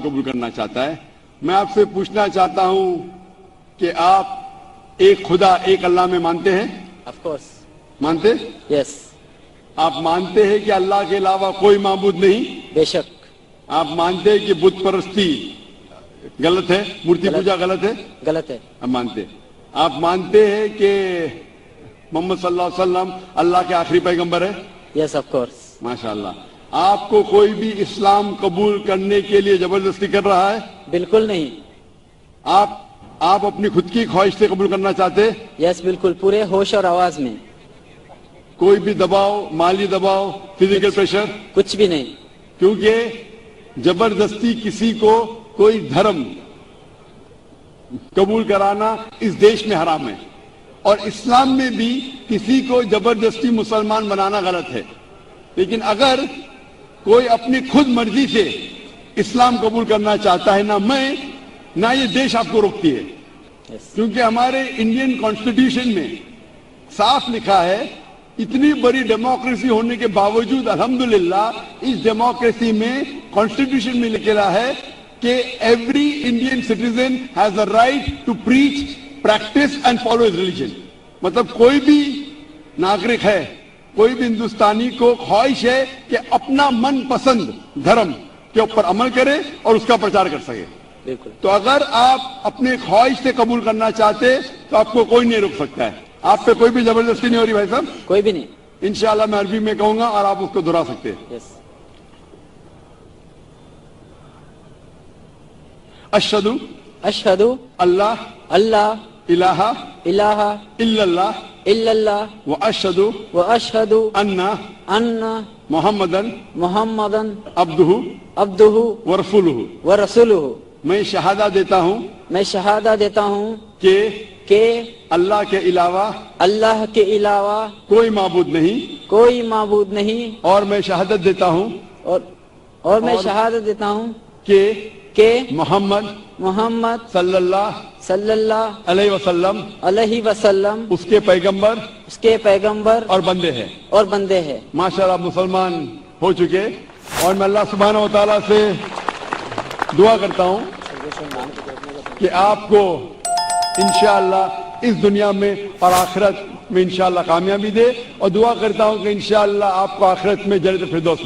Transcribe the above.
قبول کرنا چاہتا ہے. میں آپ سے پوچھنا چاہتا ہوں کہ آپ ایک خدا ایک اللہ میں مانتے ہیں؟ Of course. مانتے؟ Yes. آپ مانتے ہیں کہ اللہ کے علاوہ کوئی معبود نہیں؟ بے شک. آپ مانتے ہیں کہ بت پرستی غلط ہے، مورتی پوجا غلط ہے؟ غلط ہے. آپ مانتے ہیں. آپ مانتے ہیں کہ محمد صلی اللہ علیہ وسلم اللہ کے آخری پیغمبر ہے؟ Yes, of course. ماشاءاللہ. آپ کو کوئی بھی اسلام قبول کرنے کے لیے زبردستی کر رہا ہے؟ بالکل نہیں. آپ اپنی خود کی خواہش سے قبول کرنا چاہتے ہیں؟ یس بالکل، پورے ہوش اور آواز میں. کوئی بھی دباؤ، مالی دباؤ، فزیکل پریشر؟ کچھ بھی نہیں. کیونکہ زبردستی کسی کو کوئی دھرم قبول کرانا اس دیش میں حرام ہے، اور اسلام میں بھی کسی کو زبردستی مسلمان بنانا غلط ہے. لیکن اگر کوئی اپنی خود مرضی سے اسلام قبول کرنا چاہتا ہے، نہ یہ دیش آپ کو روکتی ہے. کیونکہ ہمارے انڈین کانسٹیٹیوشن میں صاف لکھا ہے، اتنی بڑی ڈیموکریسی ہونے کے باوجود الحمدللہ اس ڈیموکریسی میں کانسٹیٹیوشن میں لکھا ہے کہ every Indian citizen has a right to preach, practice and follow his religion. مطلب کوئی بھی ناگرک ہے، کوئی بھی ہندوستانی کو خواہش ہے کہ اپنا من پسند دھرم کے اوپر عمل کرے اور اس کا پرچار کر سکے. بالکل. تو اگر آپ اپنے خواہش سے قبول کرنا چاہتے تو آپ کو کوئی نہیں روک سکتا ہے. آپ پہ کوئی بھی زبردستی نہیں ہو رہی بھائی صاحب. کوئی بھی نہیں. انشاءاللہ میں عربی میں کہوں گا اور آپ اس کو دہرا سکتے ہیں. یس. اشہدو اشہدو اللہ اللہ الہ الہ الا اللہ الا اللہ واشہدو واشہدو ان ان محمدن محمدن عبدہ عبدہ ورسولہ. ورسولہ. میں شہادہ دیتا ہوں میں شہادہ دیتا ہوں کہ اللہ کے علاوہ کوئی معبود نہیں، کوئی معبود نہیں، اور میں شہادت دیتا ہوں اور میں شہادت دیتا ہوں کہ محمد صلی اللہ علیہ وسلم اس کے پیغمبر اور بندے ہیں. ماشاءاللہ مسلمان ہو چکے. اور میں اللہ سبحانہ و تعالیٰ سے دعا کرتا ہوں کہ آپ کو انشاءاللہ اس دنیا میں اور آخرت میں انشاءاللہ کامیابی دے، اور دعا کرتا ہوں کہ انشاءاللہ آپ کو آخرت میں جنت الفردوس